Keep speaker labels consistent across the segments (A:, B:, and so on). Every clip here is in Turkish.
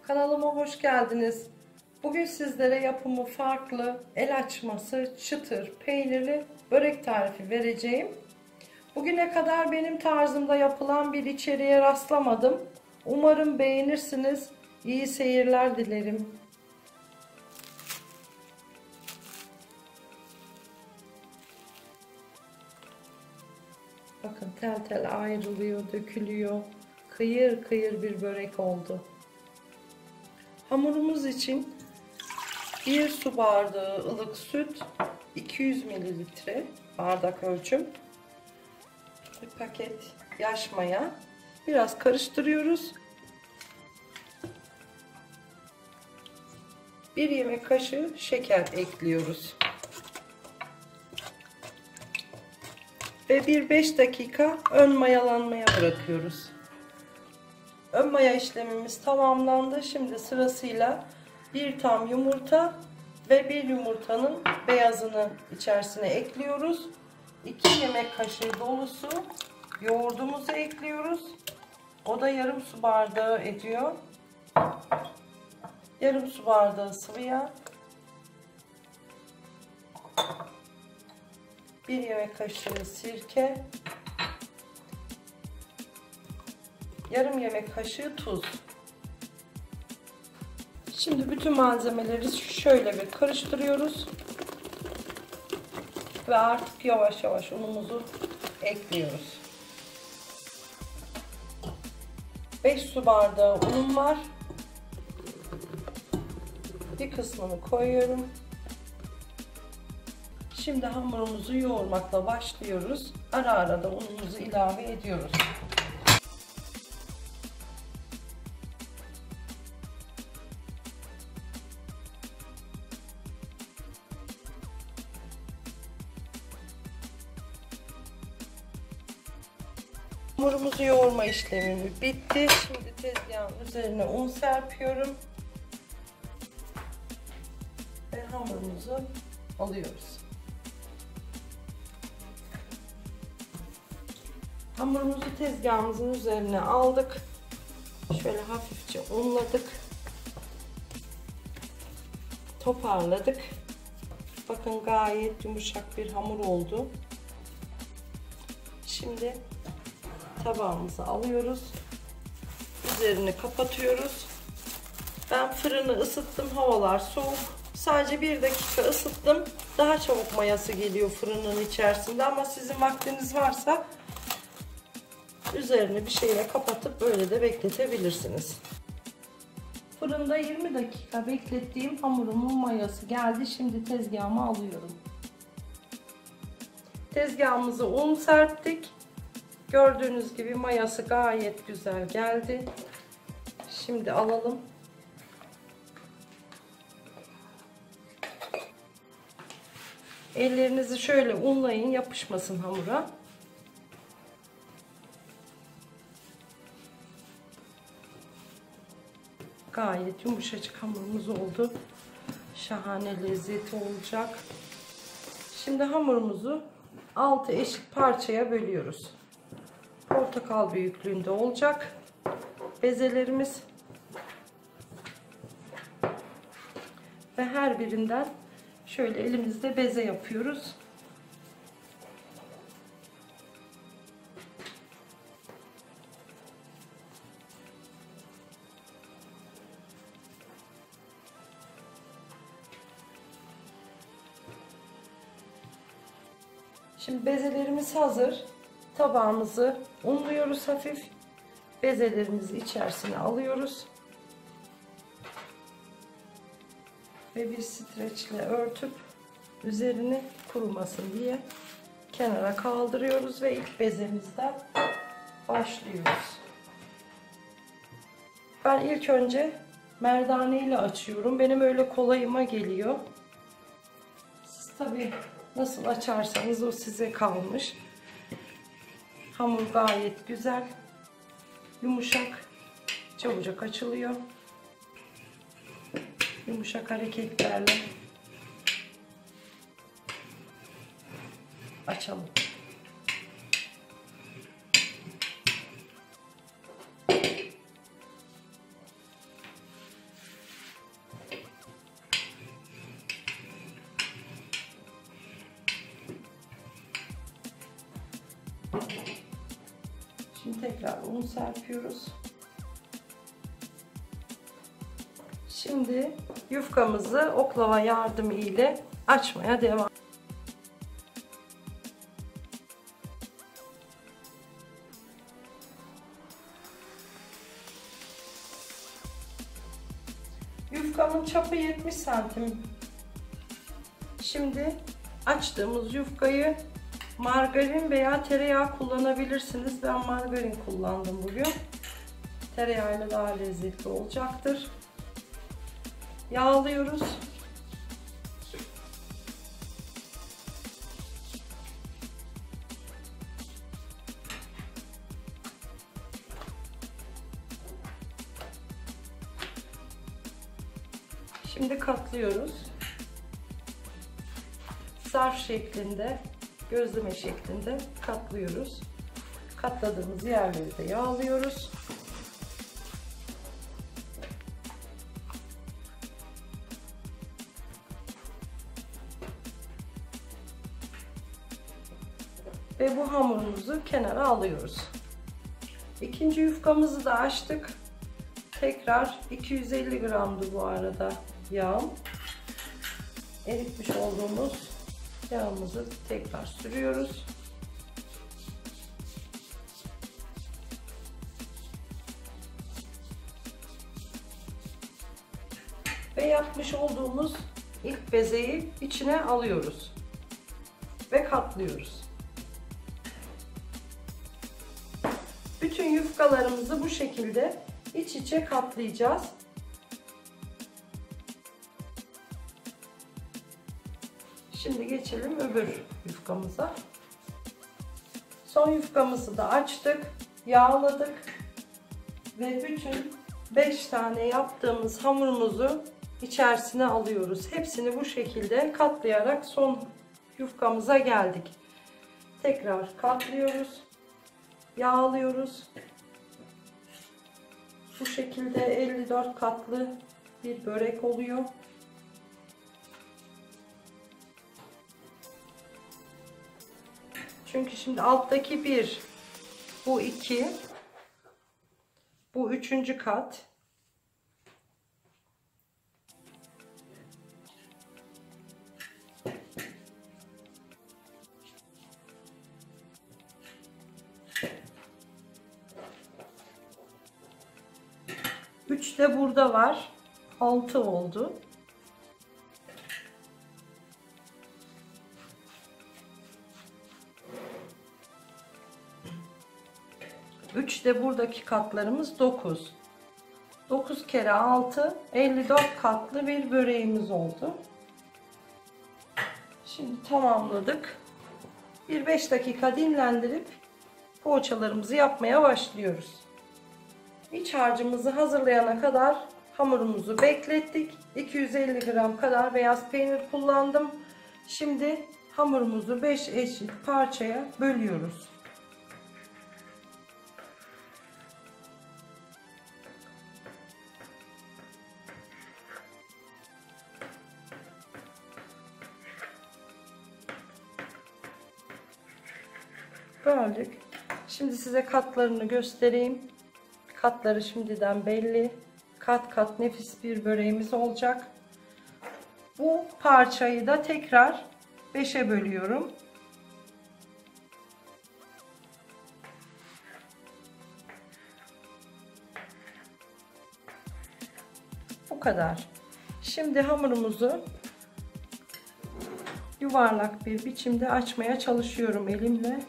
A: Kanalıma hoş geldiniz. Bugün sizlere yapımı farklı, el açması, çıtır, peynirli börek tarifi vereceğim. Bugüne kadar benim tarzımda yapılan bir içeriğe rastlamadım. Umarım beğenirsiniz. İyi seyirler dilerim. Bakın tel tel ayrılıyor, dökülüyor. Kıyır kıyır bir börek oldu. Hamurumuz için 1 su bardağı ılık süt, 200 mililitre bardak ölçüm, bir paket yaş maya, biraz karıştırıyoruz. 1 yemek kaşığı şeker ekliyoruz. Ve bir 5 dakika ön mayalanmaya bırakıyoruz. Ön maya işlemimiz tamamlandı. Şimdi sırasıyla bir tam yumurta ve bir yumurtanın beyazını içerisine ekliyoruz. 2 yemek kaşığı dolusu yoğurdumuzu ekliyoruz. O da yarım su bardağı ediyor. Yarım su bardağı sıvı yağ. 1 yemek kaşığı sirke. Yarım yemek kaşığı tuz. Şimdi bütün malzemeleri şöyle bir karıştırıyoruz. Ve artık yavaş yavaş unumuzu ekliyoruz. 5 su bardağı unum var. Bir kısmını koyuyorum. Şimdi hamurumuzu yoğurmakla başlıyoruz. Ara ara da unumuzu ilave ediyoruz. Hamurumuzu yoğurma işlemi bitti. Şimdi tezgahın üzerine un serpiyorum. Ve hamurumuzu alıyoruz. Hamurumuzu tezgahımızın üzerine aldık. Şöyle hafifçe unladık. Toparladık. Bakın gayet yumuşak bir hamur oldu. Şimdi tabağımızı alıyoruz. Üzerini kapatıyoruz. Ben fırını ısıttım. Havalar soğuk. Sadece 1 dakika ısıttım. Daha çabuk mayası geliyor fırının içerisinde ama sizin vaktiniz varsa üzerini bir şeyle kapatıp böyle de bekletebilirsiniz. Fırında 20 dakika beklettiğim hamurumun mayası geldi. Şimdi tezgahıma alıyorum. Tezgahımıza un serptik. Gördüğünüz gibi mayası gayet güzel geldi. Şimdi alalım. Ellerinizi şöyle unlayın, yapışmasın hamura. Gayet yumuşacık hamurumuz oldu. Şahane lezzeti olacak. Şimdi hamurumuzu 6 eşit parçaya bölüyoruz. Portakal büyüklüğünde olacak bezelerimiz. Ve her birinden şöyle elimizde beze yapıyoruz. Şimdi bezelerimiz hazır. Tabağımızı unluyoruz hafif. Bezelerimizi içerisine alıyoruz. Ve bir streçle örtüp üzerini kurumasın diye kenara kaldırıyoruz ve ilk bezemizden başlıyoruz. Ben ilk önce merdane ile açıyorum. Benim öyle kolayıma geliyor. Siz tabii nasıl açarsanız o size kalmış. Hamur gayet güzel, yumuşak, çabucak açılıyor. Yumuşak hareketlerle açalım. Şimdi tekrar un serpiyoruz. Şimdi yufkamızı oklava yardımı ile açmaya devam. Yufkamın çapı 70 santim. Şimdi açtığımız yufkayı margarin veya tereyağı kullanabilirsiniz. Ben margarin kullandım bugün. Tereyağıyla daha lezzetli olacaktır. Yağlıyoruz. Şimdi katlıyoruz. Zarf şeklinde, gözleme şeklinde katlıyoruz. Katladığımız yerleri de yağlıyoruz. Ve bu hamurumuzu kenara alıyoruz. İkinci yufkamızı da açtık. Tekrar 250 gramdı bu arada yağım. Eritmiş olduğumuz yağımızı tekrar sürüyoruz. Ve yapmış olduğumuz ilk bezeyi içine alıyoruz. Ve katlıyoruz. Bütün yufkalarımızı bu şekilde iç içe katlayacağız. Şimdi geçelim öbür yufkamıza. Son yufkamızı da açtık, yağladık ve bütün 5 tane yaptığımız hamurumuzu içerisine alıyoruz. Hepsini bu şekilde katlayarak son yufkamıza geldik. Tekrar katlıyoruz, yağlıyoruz. Bu şekilde 54 katlı bir börek oluyor. Çünkü şimdi alttaki 1, bu 2, bu 3. kat. Üç de burada var. 6 oldu. Üç de buradaki katlarımız 9. 9 kere 6, 54 katlı bir böreğimiz oldu. Şimdi tamamladık. Bir 5 dakika dinlendirip poğaçalarımızı yapmaya başlıyoruz. İç harcımızı hazırlayana kadar hamurumuzu beklettik. 250 gram kadar beyaz peynir kullandım. Şimdi hamurumuzu 5 eşit parçaya bölüyoruz. Böldük. Şimdi size katlarını göstereyim. Katları şimdiden belli. Kat kat nefis bir böreğimiz olacak. Bu parçayı da tekrar 5'e bölüyorum. Bu kadar. Şimdi hamurumuzu yuvarlak bir biçimde açmaya çalışıyorum elimle.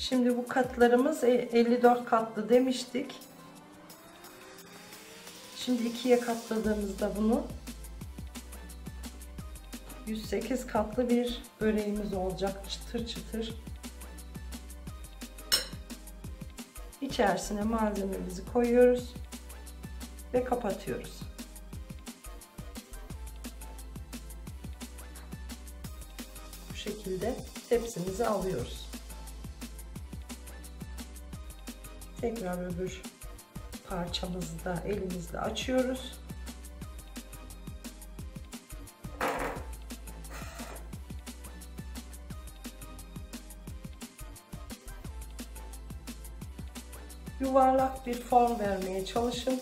A: Şimdi bu katlarımız 54 katlı demiştik. Şimdi ikiye katladığımızda bunu 108 katlı bir böreğimiz olacak. Çıtır çıtır. İçerisine malzememizi koyuyoruz ve kapatıyoruz. Bu şekilde tepsimizi alıyoruz. Tekrar öbür parçamızı da elimizle açıyoruz. yuvarlak bir form vermeye çalışın.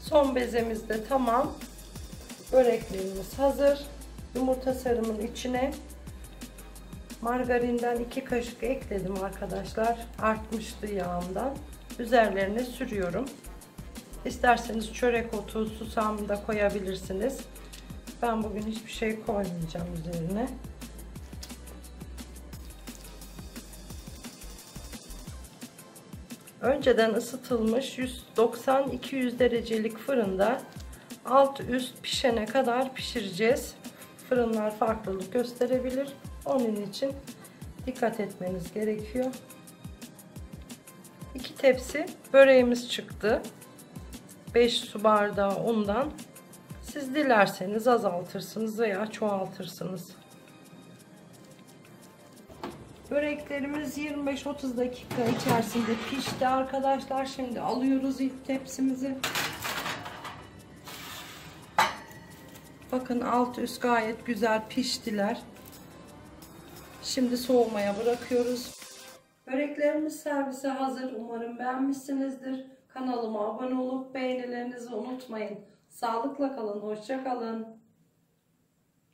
A: Son bezemiz de tamam. Böreklerimiz hazır. Yumurta sarımın içine margarinden 2 kaşık ekledim arkadaşlar. Artmıştı yağımdan. Üzerlerine sürüyorum. İsterseniz çörek otu, susam da koyabilirsiniz. Ben bugün hiçbir şey koymayacağım üzerine. Önceden ısıtılmış 190-200 derecelik fırında alt üst pişene kadar pişireceğiz. Fırınlar farklılık gösterebilir. Onun için dikkat etmeniz gerekiyor. 2 tepsi böreğimiz çıktı. 5 su bardağı undan. Siz dilerseniz azaltırsınız veya çoğaltırsınız. Böreklerimiz 25-30 dakika içerisinde pişti arkadaşlar. Şimdi alıyoruz ilk tepsimizi. Bakın alt üst gayet güzel piştiler. Şimdi soğumaya bırakıyoruz. Böreklerimiz servise hazır. Umarım beğenmişsinizdir. Kanalıma abone olup beğenilerinizi unutmayın. Sağlıkla kalın, hoşça kalın.